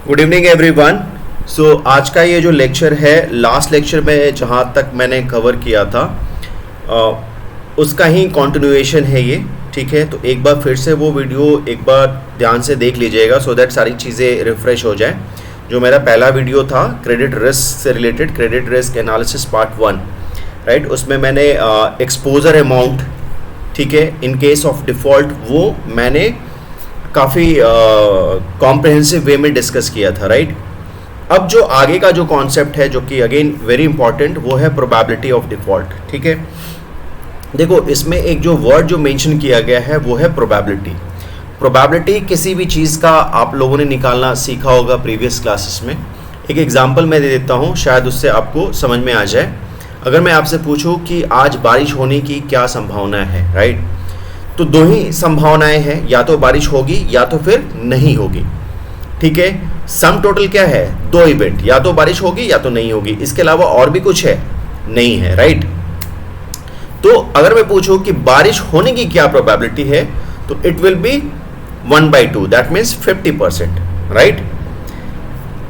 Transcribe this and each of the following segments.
Good evening everyone. सो आज का ये जो लेक्चर है, लास्ट लेक्चर में जहाँ तक मैंने कवर किया था उसका ही कंटिन्यूएशन है ये। ठीक है, तो एक बार फिर से वो वीडियो एक बार ध्यान से देख लीजिएगा सो दैट सारी चीज़ें रिफ़्रेश हो जाए। जो मेरा पहला वीडियो था क्रेडिट रिस्क से related, credit risk analysis part 1, right, उसमें मैंने एक्सपोजर अमाउंट, ठीक है, इन केस ऑफ डिफ़ॉल्ट, वो मैंने काफ़ी कॉम्प्रहेंसिव वे में डिस्कस किया था, राइट। अब जो आगे का जो कॉन्सेप्ट है, जो कि अगेन वेरी इंपॉर्टेंट, वो है प्रोबेबिलिटी ऑफ डिफ़ॉल्ट। ठीक है, देखो इसमें एक जो वर्ड जो मेंशन किया गया है वो है प्रोबेबिलिटी। प्रोबेबिलिटी किसी भी चीज़ का आप लोगों ने निकालना सीखा होगा प्रीवियस क्लासेस में। एक एग्जांपल मैं दे देता हूँ, शायद उससे आपको समझ में आ जाए। अगर मैं आपसे पूछूं कि आज बारिश होने की क्या संभावना है, राइट, तो दो ही संभावनाएं हैं, या तो बारिश होगी या तो फिर नहीं होगी। ठीक है, सम टोटल क्या है? दो इवेंट, या तो बारिश होगी या तो नहीं होगी, इसके अलावा और भी कुछ है? नहीं है, राइट। तो अगर मैं पूछूं कि बारिश होने की क्या प्रोबेबिलिटी है, तो it will B 1/2, that means 50%, right.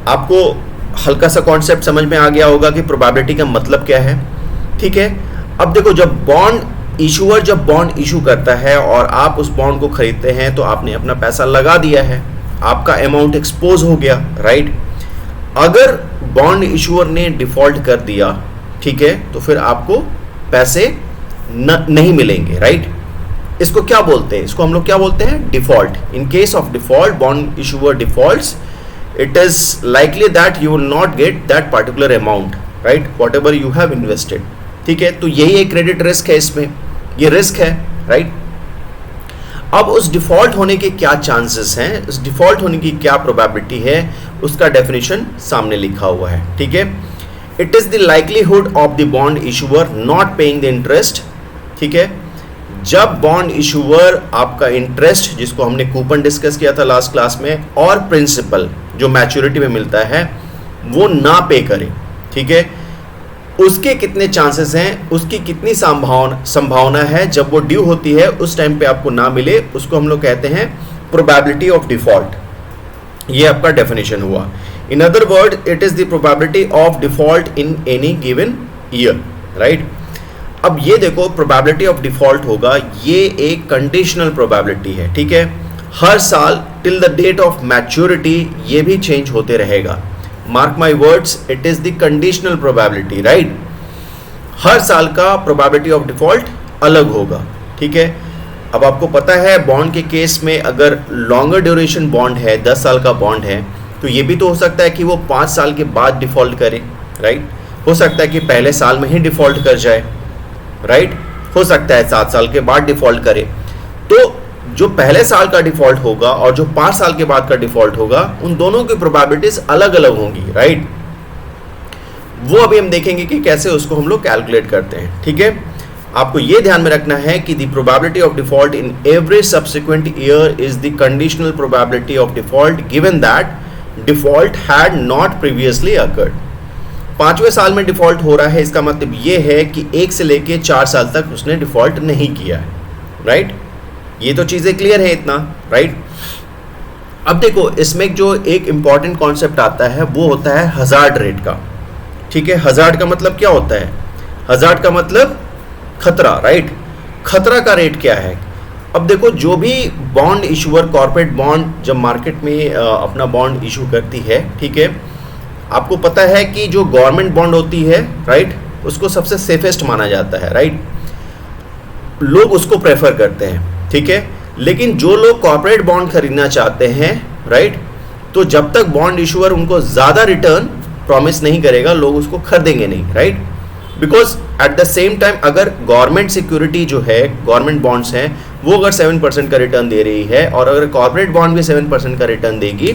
आपको हल्का सा कॉन्सेप्ट समझ में आ गया होगा कि प्रोबेबिलिटी का मतलब क्या है। ठीक है, अब देखो, जब इशूअर जब बॉन्ड इशू करता है और आप उस बॉन्ड को खरीदते हैं, तो आपने अपना पैसा लगा दिया है, आपका अमाउंट एक्सपोज हो गया, राइट। अगर बॉन्ड इशूअर ने डिफॉल्ट कर दिया, ठीक है, तो फिर आपको पैसे नहीं मिलेंगे, राइट। इसको क्या बोलते हैं? इसको हम लोग क्या बोलते हैं? Default. In case of default, bond issuer defaults, it is likely that you will not get that particular amount, right, whatever you have invested. ठीक है, तो यही एक क्रेडिट रिस्क है, इसमें ये रिस्क है, राइट। अब उस डिफॉल्ट होने के क्या चांसेस हैं, उस डिफॉल्ट होने की क्या प्रोबेबिलिटी है, उसका डेफिनेशन सामने लिखा हुआ है। ठीक है, it is the likelihood of the bond issuer not paying the interest. ठीक है, जब बॉन्ड इशूअर आपका इंटरेस्ट, जिसको हमने कूपन डिस्कस किया था लास्ट क्लास में, और प्रिंसिपल जो मैच्योरिटी में मिलता है, वो ना पे करे, ठीक है, उसके कितने चांसेस हैं, उसकी कितनी संभावना है जब वो ड्यू होती है उस टाइम पे आपको ना मिले, उसको हम लोग कहते हैं प्रोबेबिलिटी ऑफ डिफॉल्ट। ये आपका डेफिनेशन हुआ। In other word, it is the probability of default in any given year, right. अब ये देखो, प्रोबेबिलिटी ऑफ डिफॉल्ट होगा, ये एक कंडीशनल प्रोबेबिलिटी है। ठीक है, हर साल till the date of maturity ये भी चेंज होते रहेगा। Mark my words, it is the conditional probability, right. हर साल का प्रोबेबिलिटी ऑफ डिफॉल्ट अलग होगा। ठीक है, अब आपको पता है बॉन्ड के केस में अगर लॉन्गर ड्यूरेशन बॉन्ड है, 10 साल का बॉन्ड है, तो ये भी तो हो सकता है कि वो 5 साल के बाद डिफॉल्ट करे, राइट। हो सकता है कि पहले साल में ही डिफॉल्ट कर जाए, राइट। हो सकता है 7 साल के बाद डिफॉल्ट करे। तो जो पहले साल का डिफॉल्ट होगा और जो 5 साल के बाद का डिफॉल्ट होगा, उन दोनों की प्रोबेबिलिटीज अलग अलग होंगी, राइट। वो अभी हम देखेंगे कि कैसे उसको हम लोग कैलकुलेट करते हैं। ठीक है, आपको ये ध्यान में रखना है कि the probability of default in every subsequent year is the conditional probability of default given that default had not previously occurred. 5वें साल में डिफॉल्ट हो रहा है, इसका मतलब ये है कि 1 से लेके 4 साल तक उसने डिफॉल्ट नहीं किया है, राइट। ये तो चीज़ें क्लियर है इतना, राइट। अब देखो, इसमें जो एक इंपॉर्टेंट कॉन्सेप्ट आता है वो होता है हजार्ड रेट का। ठीक है, हजार्ड का मतलब क्या होता है? हजार्ड का मतलब खतरा, राइट। खतरा का रेट क्या है? अब देखो, जो भी बॉन्ड इशूअर, कॉर्पोरेट बॉन्ड जब मार्केट में अपना बॉन्ड इशू करती है, ठीक है, आपको पता है कि जो गवर्नमेंट बॉन्ड होती है, राइट, उसको सबसे सेफेस्ट माना जाता है, राइट। लोग उसको प्रेफर करते हैं, ठीक है। लेकिन जो लोग कॉर्पोरेट बॉन्ड खरीदना चाहते हैं, राइट, तो जब तक बॉन्ड इशूअर उनको ज़्यादा रिटर्न प्रॉमिस नहीं करेगा, लोग उसको खरीदेंगे नहीं, right. Because at the same time अगर गवर्नमेंट सिक्योरिटी जो है, गवर्नमेंट बॉन्ड्स हैं, वो अगर 7% का रिटर्न दे रही है और अगर कॉर्पोरेट बॉन्ड भी 7% का रिटर्न देगी,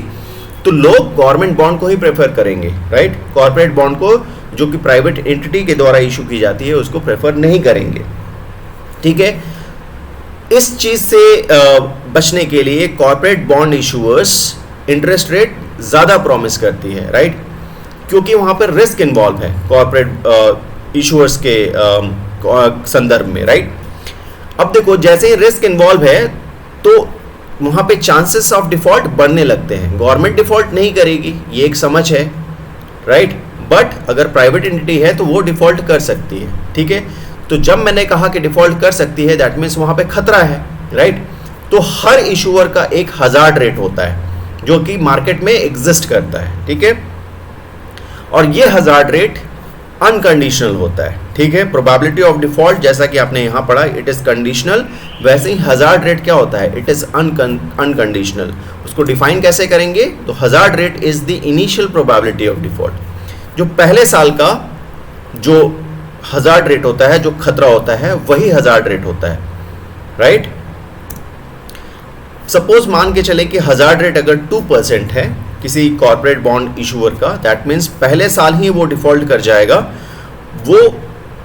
तो लोग गवर्नमेंट बॉन्ड को ही प्रेफर करेंगे, राइट। कॉर्पोरेट बॉन्ड को, जो कि प्राइवेट एंटिटी के द्वारा इशू की जाती है, उसको प्रेफर नहीं करेंगे। ठीक है, इस चीज़ से बचने के लिए corporate bond issuers interest rate ज़्यादा प्रॉमिस करती है, राइट, क्योंकि वहाँ पर रिस्क इन्वॉल्व है कॉर्पोरेट इशूअर्स के संदर्भ में, राइट। अब देखो, जैसे ही रिस्क इन्वॉल्व है, तो वहाँ पे चांसेस ऑफ डिफॉल्ट बढ़ने लगते हैं। गवर्नमेंट डिफॉल्ट नहीं करेगी, ये एक समझ है, राइट, बट अगर प्राइवेट एंटिटी है तो वो डिफॉल्ट कर सकती है, ठीक है। तो जब मैंने कहा कि डिफॉल्ट कर सकती है, दैट मीन्स वहाँ पे खतरा है, राइट। तो हर इशूअर का एक हजार्ड रेट होता है जो कि मार्केट में एग्जिस्ट करता है, ठीक है। और ये हजार्ड रेट अनकंडीशनल होता है, ठीक है। प्रोबेबिलिटी ऑफ डिफॉल्ट जैसा कि आपने यहां पढ़ा, इट इज कंडीशनल, वैसे ही हजार्ड रेट क्या होता है, इट इज अनकंडीशनल। उसको डिफाइन कैसे करेंगे, तो hazard rate is the initial probability of default. जो पहले साल का जो हजार्ड रेट होता है, जो खतरा होता है, वही हजार्ड रेट होता है, राइट। सपोज मान के चले कि हजार्ड रेट अगर 2% है किसी कॉर्पोरेट बॉन्ड इशूअर का, दैट मीन्स पहले साल ही वो डिफॉल्ट कर जाएगा, वो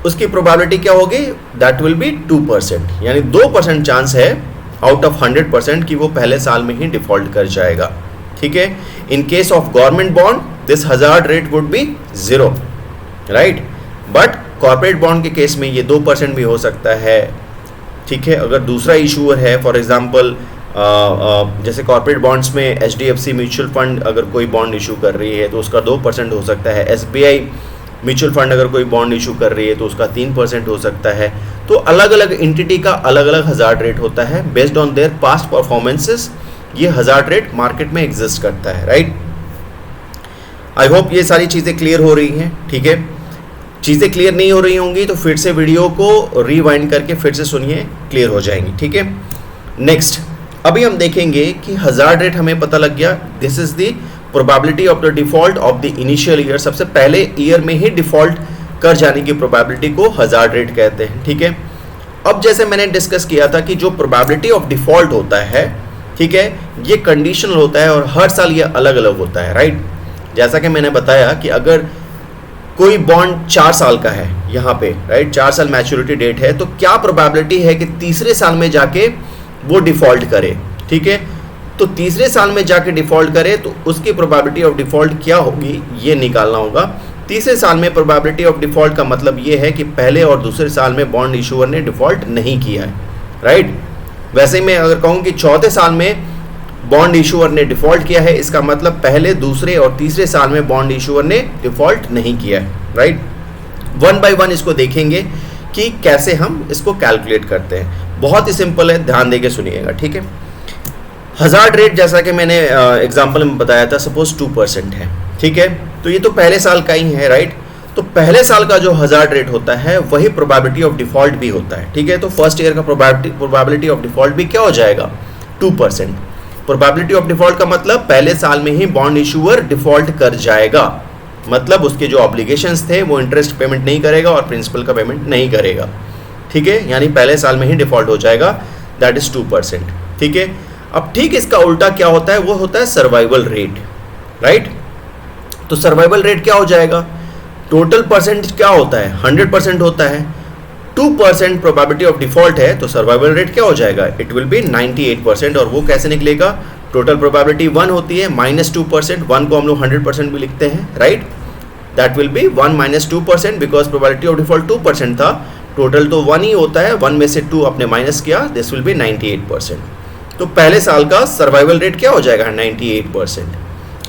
उसकी प्रोबेबिलिटी क्या होगी, दैट विल बी 2%, यानी 2% चांस है आउट ऑफ 100% कि वो पहले साल में ही डिफॉल्ट कर जाएगा, ठीक है। In case of government bond this hazard rate would be 0, right, but corporate bond के केस में ये 2% भी हो सकता है, ठीक है। अगर दूसरा इशूअर है, फॉर एग्जाम्पल जैसे कॉर्पोरेट बॉन्ड्स में HDFC म्यूचुअल फंड अगर कोई बॉन्ड इशू कर रही है तो उसका 2% हो सकता है। SBI म्यूचुअल फंड अगर कोई बॉन्ड इशू कर रही है तो उसका 3% हो सकता है। तो अलग अलग एंटिटी का अलग अलग हजार्ड रेट होता है based on their past performances. ये हजार्ड रेट मार्केट में एग्जिस्ट करता है, राइट। आई होप ये सारी चीज़ें क्लियर हो रही हैं, ठीक है। चीज़ें क्लियर नहीं हो रही होंगी तो फिर से वीडियो को रिवाइंड करके फिर से सुनिए, क्लियर हो जाएंगी, ठीक है। नेक्स्ट अभी हम देखेंगे कि हजार्ड रेट हमें पता लग गया, this is the probability of the default of the initial year. सबसे पहले ईयर में ही डिफॉल्ट कर जाने की प्रोबेबिलिटी को हजार्ड रेट कहते हैं, ठीक है। अब जैसे मैंने डिस्कस किया था कि जो प्रोबेबिलिटी ऑफ डिफॉल्ट होता है, ठीक है, ये कंडीशनल होता है और हर साल ये अलग अलग होता है, राइट। जैसा कि मैंने बताया कि अगर कोई बॉन्ड 4 साल का है यहाँ पे, राइट, 4 साल मैच्योरिटी डेट है, तो क्या प्रोबेबिलिटी है कि तीसरे साल में जाके वो डिफॉल्ट करे, ठीक है। तो तीसरे साल में जाके डिफॉल्ट करे तो उसकी प्रोबेबिलिटी ऑफ डिफॉल्ट क्या होगी, ये निकालना होगा। तीसरे साल में प्रोबेबिलिटी ऑफ डिफॉल्ट का मतलब ये है कि पहले और दूसरे साल में बॉन्ड इशूअर ने डिफॉल्ट नहीं किया है, राइट। वैसे ही मैं अगर कहूँ कि चौथे साल में बॉन्ड इशूअर ने डिफॉल्ट किया है, इसका मतलब पहले, दूसरे और तीसरे साल में बॉन्ड इशूअर ने डिफॉल्ट नहीं किया है, राइट। 1 बाय 1 इसको देखेंगे कि कैसे हम इसको कैलकुलेट करते हैं। बहुत ही सिंपल है, ध्यान देके सुनिएगा, ठीक है। हजार्ड रेट जैसा कि मैंने एग्जांपल में बताया था, सपोज 2% है, ठीक है। तो ये तो पहले साल का ही है, राइट। तो पहले साल का जो हजार्ड रेट होता है वही प्रोबेबिलिटी ऑफ डिफॉल्ट भी होता है, ठीक है। तो फर्स्ट ईयर का प्रोबेबिलिटी ऑफ डिफॉल्ट भी क्या हो जाएगा, 2%। प्रोबेबिलिटी ऑफ डिफॉल्ट का मतलब पहले साल में ही बॉन्ड इशूअर डिफॉल्ट कर जाएगा, मतलब उसके जो ऑब्लिगेशंस थे वो इंटरेस्ट पेमेंट नहीं करेगा और प्रिंसिपल का पेमेंट नहीं करेगा, ठीक है। यानी पहले साल में ही डिफॉल्ट हो जाएगा, दैट इज 2%, ठीक है। अब ठीक इसका उल्टा क्या होता है, वो होता है सर्वाइवल रेट, राइट। तो सर्वाइवल रेट क्या हो जाएगा, टोटल परसेंट क्या होता है, 100% होता है। 2% प्रोबेबिलिटी ऑफ डिफॉल्ट है तो सर्वाइवल रेट क्या हो जाएगा, इट विल बी 98%। और वो कैसे निकलेगा, टोटल प्रोबेबिलिटी 1 होती है माइनस 2%, 1 को हम लोग 100% भी लिखते हैं, right. That will B 1 minus 2% because probability of default 2% था, टोटल तो 1 ही होता है, 1 में से 2 आपने माइनस किया, दिस विल बी 98%। तो पहले साल का सर्वाइवल रेट क्या हो जाएगा, 98%।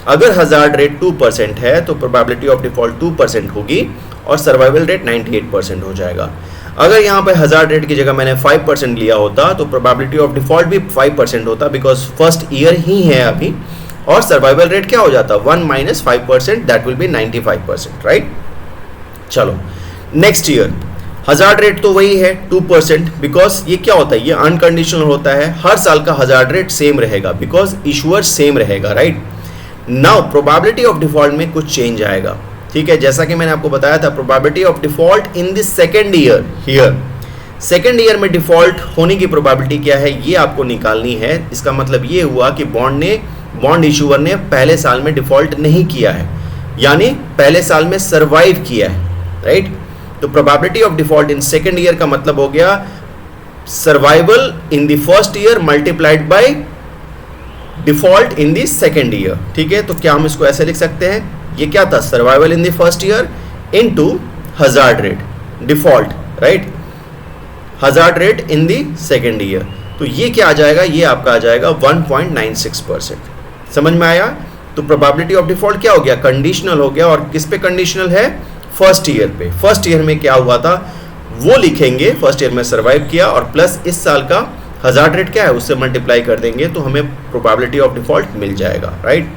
अगर हजार्ड रेट 2% है तो प्रोबेबिलिटी ऑफ डिफॉल्ट 2% होगी और सर्वाइवल रेट 98% हो जाएगा। अगर यहाँ पे हजार्ड रेट की जगह मैंने 5% लिया होता तो प्रोबेबिलिटी ऑफ डिफॉल्ट भी 5% होता बिकॉज फर्स्ट ईयर ही है अभी, और सर्वाइवल रेट क्या हो जाता, 1 minus 5%, that will B 95%, right. चलो नेक्स्ट ईयर हजार्ड रेट तो वही है 2%, बिकॉज ये क्या होता है, ये अनकंडीशनल होता है, हर साल का हजार्ड रेट सेम रहेगा बिकॉज इशूअर सेम रहेगा, right. Now probability of default में कुछ चेंज आएगा, ठीक है। जैसा कि मैंने आपको बताया था, probability of default in the second year, here second year में डिफॉल्ट होने की प्रोबेबिलिटी क्या है, ये आपको निकालनी है। इसका मतलब ये हुआ कि बॉन्ड इशूअर ने पहले साल में डिफॉल्ट नहीं किया है, यानी पहले साल में सर्वाइव किया है, राइट। तो probability of default in second year का मतलब हो गया survival in the first year multiplied by default in the second year, ठीक है। तो क्या हम इसको ऐसे लिख सकते हैं, ये क्या था, survival in the first year into hazard rate default, right, hazard rate in the second year. तो ये क्या आ जाएगा, ये आपका आ जाएगा 1.96%। समझ में आया? तो प्रोबेबिलिटी ऑफ डिफॉल्ट क्या हो गया, कंडीशनल हो गया। और किस पे कंडीशनल है, फर्स्ट ईयर पे। फर्स्ट ईयर में क्या हुआ था वो लिखेंगे, फर्स्ट ईयर में सर्वाइव किया और प्लस इस साल का हजार्ड रेट क्या है उससे मल्टीप्लाई कर देंगे तो हमें प्रोबेबिलिटी ऑफ डिफॉल्ट मिल जाएगा, राइट।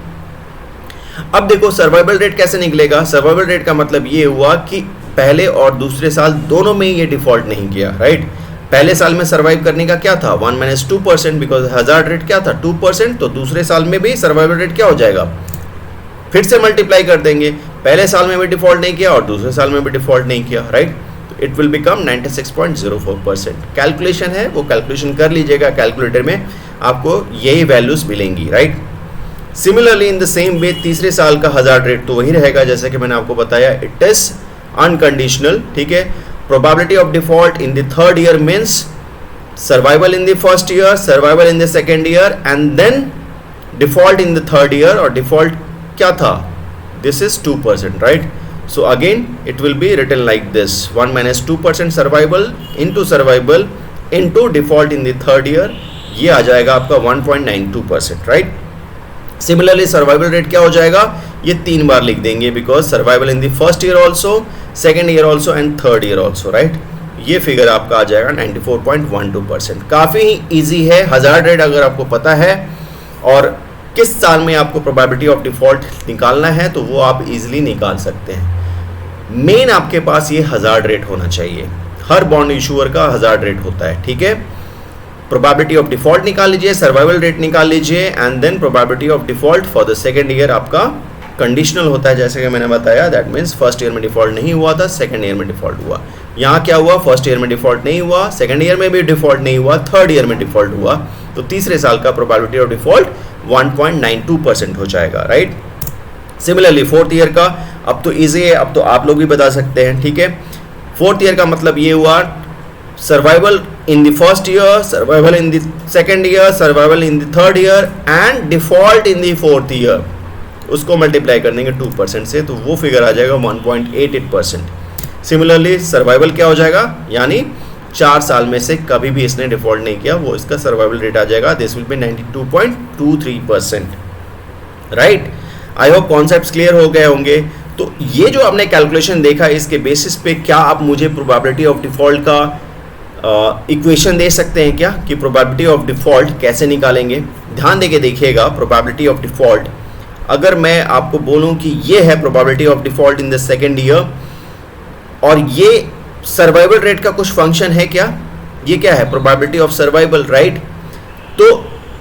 अब देखो सर्वाइवल रेट कैसे निकलेगा। सर्वाइवल रेट का मतलब ये हुआ कि पहले और दूसरे साल दोनों में ये डिफॉल्ट नहीं किया, राइट। पहले साल में सर्वाइव करने का क्या था 1-2%, बिकॉज हजार्ड रेट क्या था 2%, तो दूसरे साल में भी सर्वाइवल रेट क्या हो जाएगा, फिर से मल्टीप्लाई कर देंगे। पहले साल में भी डिफॉल्ट नहीं किया और दूसरे साल में भी डिफॉल्ट नहीं किया, राइट। तो इट विल बिकम 96.04%। कैलकुलेशन है वो कैलकुलेशन कर लीजिएगा, कैलकुलेटर में आपको यही वैल्यूज मिलेंगी, right. Similarly in the same way तीसरे साल का हजार्ड रेट तो वही रहेगा जैसे कि मैंने आपको बताया, इट इज अनकंडीशनल, ठीक है। Probability of default in the third year means survival in the first year, survival in the second year and then default in the third year. और डिफॉल्ट क्या था, this is 2%, right. So again it will be written like this 1-2% survival into default in the third year, ये आ जाएगा आपका 1.92%, right. Similarly survival rate क्या हो जाएगा, ये 3 बार लिख देंगे because survival in the first year also, second year also and third year also, right. ये फिगर आपका आ जाएगा 94.12%। काफ़ी ही ईजी है। हजार्ड रेट अगर आपको पता है और किस साल में आपको प्रोबेबिलिटी ऑफ डिफॉल्ट निकालना है तो वो आप इजीली निकाल सकते हैं। मेन आपके पास ये हजार्ड रेट होना चाहिए, हर बॉन्ड इशूअर का हजार्ड रेट होता है, ठीक है। प्रोबेबिलिटी ऑफ डिफॉल्ट निकाल लीजिए, सर्वाइवल रेट निकाल लीजिए and then probability of default for the second year आपका कंडीशनल होता है जैसे कि मैंने बताया। दैट मीन्स फर्स्ट ईयर में डिफॉल्ट नहीं हुआ था, सेकेंड ईयर में डिफॉल्ट हुआ। यहाँ क्या हुआ, फर्स्ट ईयर में डिफॉल्ट नहीं हुआ, सेकेंड ईयर में भी डिफॉल्ट नहीं हुआ, थर्ड ईयर में डिफॉल्ट हुआ, तो तीसरे साल का प्रोबेबिलिटी ऑफ डिफॉल्ट 1.92% हो जाएगा, राइट। सिमिलरली फोर्थ ईयर का अब तो ईजी है, अब तो आप लोग भी बता सकते हैं, ठीक है। फोर्थ ईयर का मतलब ये हुआ survival in the first year, survival in the second year, survival in the third year and default in the fourth year. उसको मल्टीप्लाई कर देंगे 2% से तो वो फिगर आ जाएगा 1.88%। सिमिलरली सर्वाइवल क्या हो जाएगा, यानी 4 साल में से कभी भी इसने डिफॉल्ट नहीं किया, वो इसका सर्वाइवल रेट आ जाएगा, this will be 92.23%, right. I hope concepts clear हो गए होंगे। तो ये जो आपने कैलकुलेशन देखा इसके बेसिस पे क्या आप मुझे प्रोबेबिलिटी ऑफ डिफॉल्ट का इक्वेशन दे सकते हैं क्या, कि प्रोबेबिलिटी ऑफ डिफॉल्ट कैसे निकालेंगे। ध्यान देके देखिएगा, प्रोबेबिलिटी ऑफ डिफॉल्ट अगर मैं आपको बोलूं कि ये है probability of default in the second year और ये सर्वाइवल रेट का कुछ फंक्शन है क्या, ये क्या है प्रोबेबिलिटी ऑफ सर्वाइवल, राइट। तो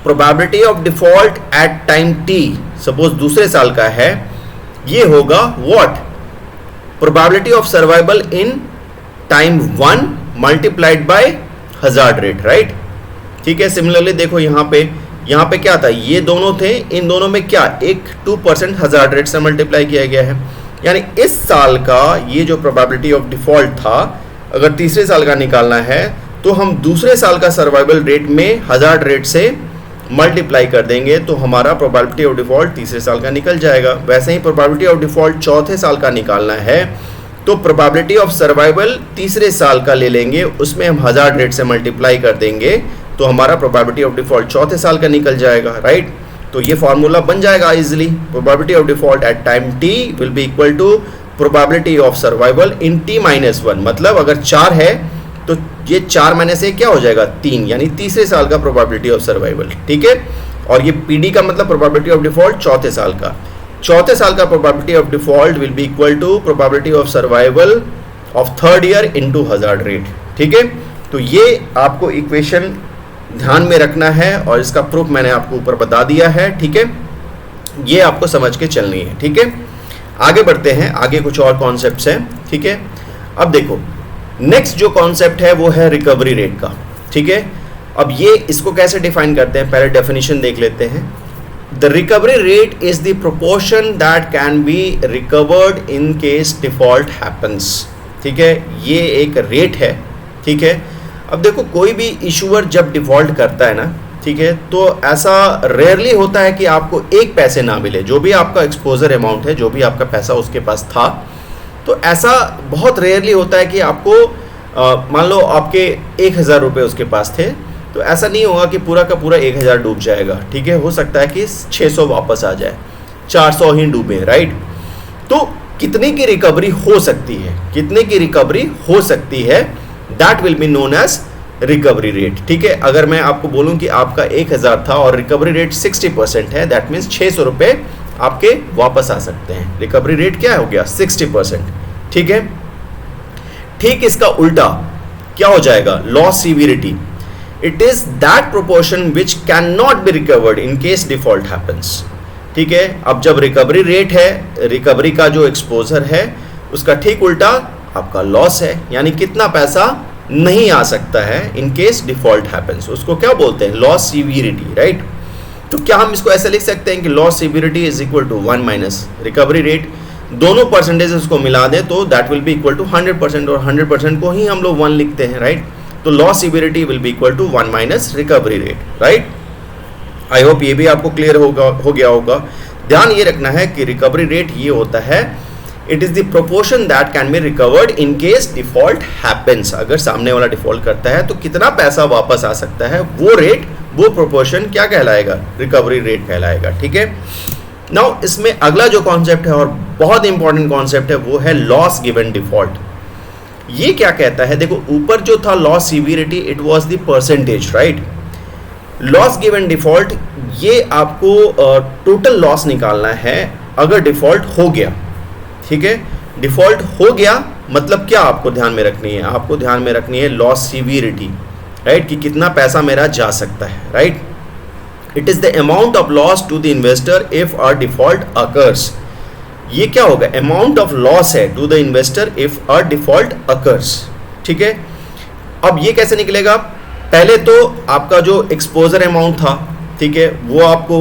probability of default at time t suppose दूसरे साल का है, ये होगा what, probability of survival in time 1 multiplied by hazard rate, right, ठीक है। सिमिलरली देखो यहाँ पे क्या था, ये दोनों थे, इन दोनों में क्या एक 2% हजार्ड रेट से मल्टीप्लाई किया गया है, यानी इस साल का ये जो प्रोबेबिलिटी ऑफ डिफॉल्ट था अगर तीसरे साल का निकालना है तो हम दूसरे साल का सर्वाइवल रेट में हजार्ड रेट से मल्टीप्लाई कर देंगे तो हमारा प्रोबेबिलिटी ऑफ डिफॉल्ट तीसरे साल का निकल जाएगा। वैसे ही प्रोबेबिलिटी ऑफ डिफॉल्ट चौथे साल का निकालना है तो प्रोबेबिलिटी ऑफ सर्वाइवल तीसरे साल का ले लेंगे, उसमें हम हजार्ड रेट से मल्टीप्लाई कर देंगे तो हमारा प्रोबेबिलिटी ऑफ डिफॉल्ट चौथे साल का निकल जाएगा, राइट। तो ये फॉर्मूला बन जाएगा easily, probability of default at time t will be equal to probability of survival in t-1। मतलब अगर 4 है तो ये 4 - 1 क्या हो जाएगा 3, यानी तीसरे साल का प्रोबेबिलिटी ऑफ सर्वाइवल, ठीक है। और ये pd का मतलब प्रोबेबिलिटी ऑफ डिफॉल्ट चौथे साल का, चौथे साल का probability of default will be equal to probability of survival of third year into hazard rate, ठीक है। तो ये आपको इक्वेशन ध्यान में रखना है और इसका प्रूफ मैंने आपको ऊपर बता दिया है, ठीक है। ये आपको समझ के चलनी है, ठीक है। आगे बढ़ते हैं, आगे कुछ और कॉन्सेप्ट्स हैं, ठीक है। अब देखो नेक्स्ट जो कॉन्सेप्ट है वो है रिकवरी रेट का, ठीक है। अब ये इसको कैसे डिफाइन करते हैं, पहले डेफिनेशन देख लेते हैं। The recovery rate is the proportion that can be recovered in case default happens, ठीक है। ये एक रेट है, ठीक है। अब देखो कोई भी इशूअर जब डिफॉल्ट करता है ना, ठीक है, तो ऐसा रेयरली होता है कि आपको एक पैसे ना मिले, जो भी आपका एक्सपोजर अमाउंट है, जो भी आपका पैसा उसके पास था, तो ऐसा बहुत रेयरली होता है कि आपको मान लो आपके 1000 रुपये उसके पास थे तो ऐसा नहीं होगा कि पूरा का पूरा 1000 डूब जाएगा, ठीक है, हो सकता है कि 600 वापस आ जाए, 400 ही डूबे, राइट। तो कितने की रिकवरी हो सकती है, कितने की रिकवरी हो सकती है, that will be known as recovery rate, ठीक है। अगर मैं आपको बोलूं कि आपका 1000 था और रिकवरी रेट 60% है, दैट मीन्स 600 रुपए आपके वापस आ सकते हैं। रिकवरी रेट क्या हो गया, 60%, ठीक है। ठीक इसका उल्टा क्या हो जाएगा, loss severity. It is that proportion which can not be recovered in case default happens, ठीक है। अब जब रिकवरी रेट है, रिकवरी का जो एक्सपोजर है उसका ठीक उल्टा आपका लॉस है, यानी कितना पैसा नहीं आ सकता है इन केस डिफॉल्ट हैपेंस, उसको क्या बोलते हैं, लॉस सीवियरिटी, राइट। तो क्या हम इसको ऐसे लिख सकते हैं कि loss severity is equal to 1 minus recovery rate, दोनों परसेंटेज उसको मिला दें तो that will be equal to 100%, और 100% को ही हम लोग 1 लिखते हैं, राइट। तो loss severity will be equal to 1 minus recovery rate, right. I hope ये भी आपको क्लियर हो गया होगा। ध्यान ये रखना है कि रिकवरी रेट ये होता है, it is the proportion that can be recovered in case default happens. अगर सामने वाला डिफॉल्ट करता है तो कितना पैसा वापस आ सकता है, वो रेट, वो प्रोपोर्शन क्या कहलाएगा, रिकवरी रेट कहलाएगा, ठीक है। नाउ इसमें अगला जो कॉन्सेप्ट है और बहुत इंपॉर्टेंट कॉन्सेप्ट है वो है लॉस गिवन डिफॉल्ट। ये क्या कहता है, देखो ऊपर जो था loss severity, it was the percentage, right. Loss given default, ये आपको टोटल लॉस निकालना है अगर डिफॉल्ट हो गया, ठीक है। डिफॉल्ट हो गया मतलब क्या आपको ध्यान में रखनी है, आपको ध्यान में रखनी है लॉस सीवियरिटी, राइट, कि कितना पैसा मेरा जा सकता है, right. It is the amount of loss to the investor if a default occurs. ये क्या होगा, अमाउंट ऑफ लॉस है to the investor if a default occurs, ठीक है। अब ये कैसे निकलेगा, पहले तो आपका जो एक्सपोजर अमाउंट था, ठीक है, वो आपको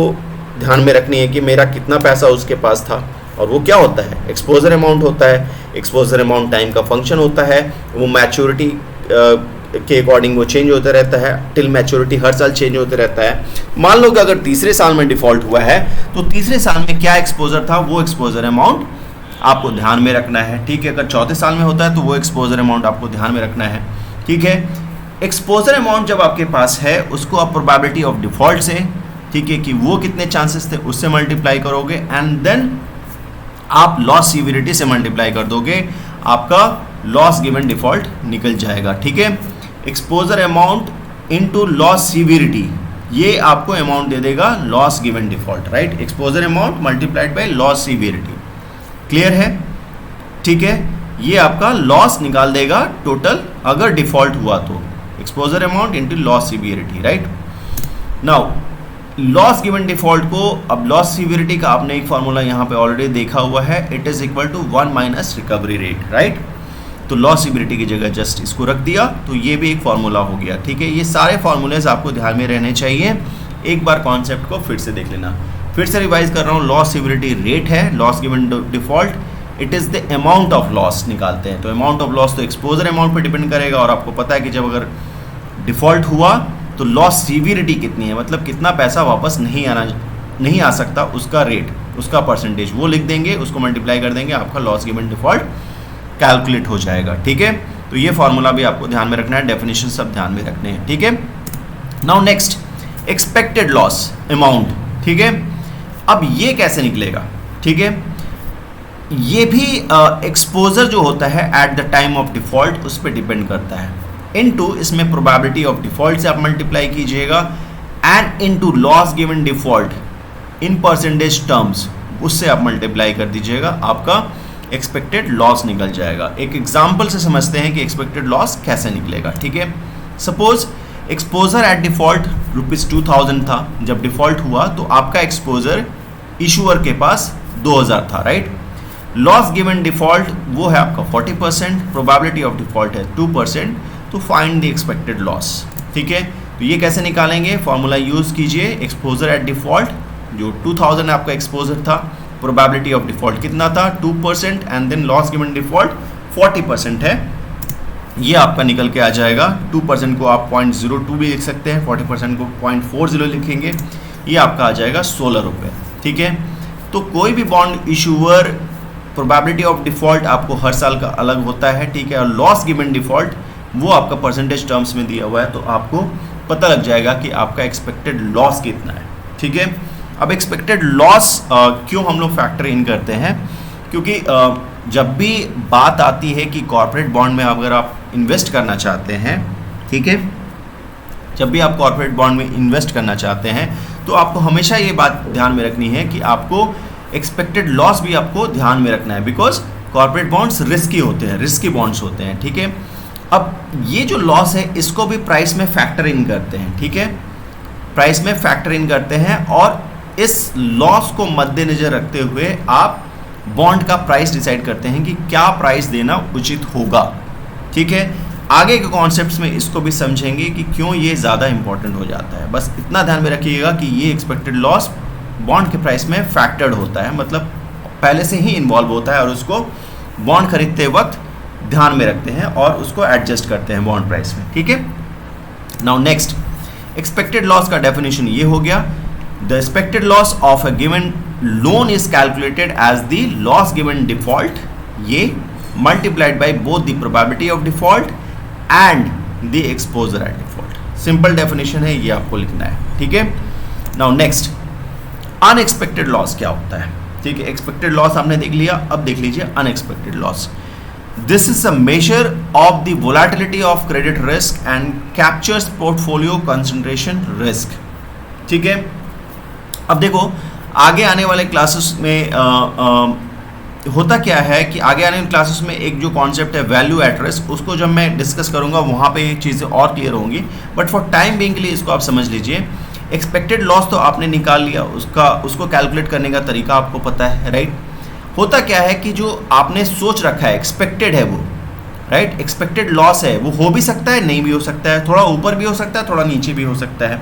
ध्यान में रखनी है कि मेरा कितना पैसा उसके पास था, और वो क्या होता है, एक्सपोजर अमाउंट होता है। एक्सपोजर अमाउंट टाइम का फंक्शन होता है, वो मैच्योरिटी के अकॉर्डिंग वो चेंज होता रहता है, टिल मैच्योरिटी हर साल चेंज होते रहता है। मान लो कि अगर तीसरे साल में डिफॉल्ट हुआ है तो तीसरे साल में क्या एक्सपोजर था, वो एक्सपोजर अमाउंट आपको ध्यान में रखना है, ठीक है। अगर चौथे साल में होता है तो वो एक्सपोजर अमाउंट आपको ध्यान में रखना है, ठीक है। एक्सपोजर अमाउंट जब आपके पास है उसको आप प्रोबेबिलिटी ऑफ डिफॉल्ट से, ठीक है, कि वो कितने चांसेस थे उससे मल्टीप्लाई करोगे, एंड देन आप लॉस सीवियरिटी से मल्टीप्लाई कर दोगे, आपका लॉस गिवन डिफॉल्ट निकल जाएगा, ठीक है। Exposure amount into loss severity, ये आपको अमाउंट दे देगा loss given default, right. Exposure amount multiplied by loss severity, clear है, ठीक है। ये आपका लॉस निकाल देगा टोटल अगर डिफॉल्ट हुआ तो, exposure amount into loss severity, right. Now loss given default को, अब लॉस सीवियरिटी का आपने एक फॉर्मूला यहाँ पे ऑलरेडी देखा हुआ है, it is equal to 1 minus recovery rate, right. तो लॉस सीवियरिटी की जगह जस्ट इसको रख दिया तो ये भी एक फॉर्मूला हो गया, ठीक है। ये सारे फॉर्मूलेज आपको ध्यान में रहने चाहिए। एक बार कॉन्सेप्ट को फिर से देख लेना, फिर से रिवाइज कर रहा हूँ। लॉस सीवियरिटी रेट है, loss given default, it is the amount of loss निकालते हैं। तो अमाउंट ऑफ लॉस तो एक्सपोजर अमाउंट पर डिपेंड करेगा, और आपको पता है कि जब अगर डिफॉल्ट हुआ तो लॉस सीवियरिटी कितनी है, मतलब कितना पैसा वापस नहीं आ सकता, उसका रेट, उसका परसेंटेज वो लिख देंगे, उसको मल्टीप्लाई कर देंगे, आपका लॉस गिवन डिफॉल्ट कैलकुलेट हो जाएगा, ठीक है। तो ये फॉर्मूला भी आपको ध्यान में रखना है, डेफिनेशन सब ध्यान में रखने हैं, ठीक है। Now next, expected loss amount, ठीक है। अब ये कैसे निकलेगा, ठीक है। ये भी एक्सपोजर जो होता है at the time of default उस पर डिपेंड करता है, इनटू इसमें प्रोबेबिलिटी ऑफ डिफॉल्ट से आप मल्टीप्लाई कीजिएगा, and into loss given default in percentage terms, उससे आप मल्टीप्लाई कर दीजिएगा, आपका एक्सपेक्टेड लॉस निकल जाएगा। एक एग्जांपल से समझते हैं कि एक्सपेक्टेड लॉस कैसे निकलेगा, ठीक है। सपोज एक्सपोजर एट डिफॉल्ट ₹2000 था, जब डिफॉल्ट हुआ तो आपका एक्सपोजर इशूअर के पास 2000 था, राइट। लॉस गिवन डिफॉल्ट वो है आपका 40%, प्रोबेबिलिटी ऑफ डिफॉल्ट है 2%, तो फाइंड द एक्सपेक्टेड लॉस, ठीक है। तो ये कैसे निकालेंगे, फॉर्मूला यूज कीजिए, एक्सपोजर एट डिफॉल्ट जो 2000 आपका एक्सपोजर था, प्रोबेबिलिटी ऑफ डिफॉल्ट कितना था 2%, and then loss given default 40% है, ये आपका निकल के आ जाएगा। 2% को आप 0.02 भी लिख सकते हैं, 40% को 0.40 लिखेंगे, ये आपका आ जाएगा 16 रुपये, ठीक है। तो कोई भी bond issuer probability of default आपको हर साल का अलग होता है, ठीक है, और लॉस गिवन डिफॉल्ट वो आपका परसेंटेज टर्म्स में दिया हुआ है, तो आपको पता लग जाएगा कि आपका एक्सपेक्टेड लॉस कितना है। ठीक है, अब एक्सपेक्टेड लॉस क्यों हम लोग फैक्टर इन करते हैं, क्योंकि जब भी बात आती है कि कॉर्पोरेट बॉन्ड में अगर आप इन्वेस्ट करना चाहते हैं, ठीक है, जब भी आप कॉर्पोरेट बॉन्ड में इन्वेस्ट करना चाहते हैं तो आपको हमेशा ये बात ध्यान में रखनी है कि आपको एक्सपेक्टेड लॉस भी आपको ध्यान में रखना है, बिकॉज कॉर्पोरेट बॉन्ड्स रिस्की होते हैं, रिस्की बॉन्ड्स होते हैं। ठीक है, अब ये जो लॉस है इसको भी प्राइस में फैक्टर इन करते हैं। ठीक है, प्राइस में फैक्टर इन करते हैं और इस लॉस को मद्देनजर रखते हुए आप बॉन्ड का प्राइस डिसाइड करते हैं कि क्या प्राइस देना उचित होगा। ठीक है, आगे के कॉन्सेप्ट्स में इसको भी समझेंगे कि क्यों ये ज़्यादा इंपॉर्टेंट हो जाता है। बस इतना ध्यान में रखिएगा कि ये एक्सपेक्टेड लॉस बॉन्ड के प्राइस में फैक्टर्ड होता है, मतलब पहले से ही इन्वॉल्व होता है और उसको बॉन्ड खरीदते वक्त ध्यान में रखते हैं और उसको एडजस्ट करते हैं बॉन्ड प्राइस में। ठीक है, नाउ नेक्स्ट, एक्सपेक्टेड लॉस का डेफिनेशन ये हो गया, the expected loss of a given loan is calculated as the loss given default, ये multiplied by both the probability of default and the exposure at default. Simple definition है, ये आपको लिखना है। ठीक है, नाउ नेक्स्ट, अनएक्सपेक्टेड लॉस क्या होता है। ठीक है, एक्सपेक्टेड लॉस आपने देख लिया, अब देख लीजिए unexpected loss. This is a measure of the volatility of credit risk and captures portfolio concentration risk. ठीक है, अब देखो आगे आने वाले क्लासेस में होता क्या है कि आगे आने वाले क्लासेस में एक जो कॉन्सेप्ट है वैल्यू एट रिस्क, उसको जब मैं डिस्कस करूंगा वहाँ पे ये चीज़ें और क्लियर होंगी, बट फॉर टाइम बीइंग के लिए इसको आप समझ लीजिए। एक्सपेक्टेड लॉस तो आपने निकाल लिया, उसको कैलकुलेट करने का तरीका आपको पता है, राइट। होता क्या है कि जो आपने सोच रखा है एक्सपेक्टेड है वो, राइट, एक्सपेक्टेड लॉस है, वो हो भी सकता है, नहीं भी हो सकता है, थोड़ा ऊपर भी हो सकता है, थोड़ा नीचे भी हो सकता है।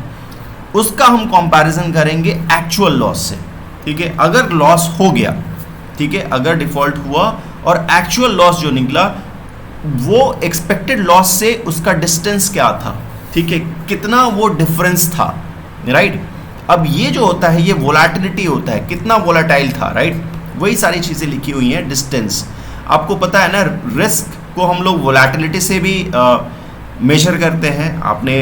उसका हम कंपैरिजन करेंगे एक्चुअल लॉस से। ठीक है, अगर लॉस हो गया, ठीक है, अगर डिफॉल्ट हुआ और एक्चुअल लॉस जो निकला वो एक्सपेक्टेड लॉस से उसका डिस्टेंस क्या था, ठीक है, कितना वो डिफरेंस था, राइट। अब ये जो होता है ये वोलेटिलिटी होता है, कितना वोलेटाइल था, राइट, वही सारी चीज़ें लिखी हुई हैं। डिस्टेंस आपको पता है ना, रिस्क को हम लोग वोलेटिलिटी से भी मेजर करते हैं। आपने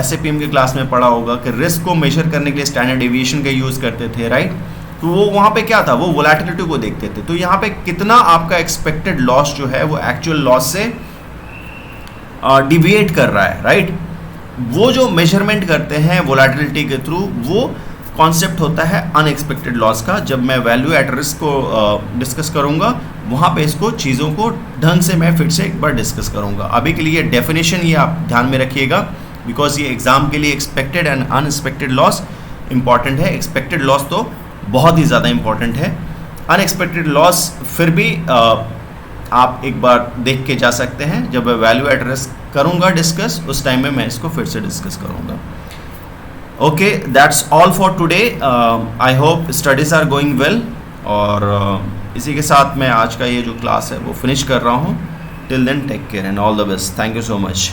SAPM के क्लास में पढ़ा होगा कि रिस्क को मेजर करने के लिए स्टैंडर्ड डेविएशन का यूज़ करते थे, राइट। तो वो वहाँ पे क्या था, वो वोलेटिलिटी को देखते थे। तो यहाँ पे कितना आपका एक्सपेक्टेड लॉस जो है वो एक्चुअल लॉस से डिविएट कर रहा है, राइट। वो जो मेजरमेंट करते हैं वोलेटिलिटी के थ्रू, वो कॉन्सेप्ट होता है अनएक्सपेक्टेड लॉस का। जब मैं वैल्यू एट रिस्क को डिस्कस करूँगा वहाँ पे इसको चीज़ों को ढंग से मैं फिर से एक बार डिस्कस करूँगा। अभी के लिए डेफिनेशन ये आप ध्यान में रखिएगा, बिकॉज ये एग्जाम के लिए expected and unexpected loss important है। एक्सपेक्टेड लॉस तो बहुत ही ज़्यादा इंपॉर्टेंट है, अनएक्सपेक्टेड लॉस फिर भी आप एक बार देख के जा सकते हैं। जब मैं वैल्यू एट रिस्क करूँगा डिस्कस, उस टाइम में मैं इसको फिर से डिस्कस करूँगा। Okay, that's all for today. I hope studies are going well. और इसी के साथ मैं आज का ये जो क्लास है वो फिनिश कर रहा हूँ। Till then take care and all the best. Thank you so much.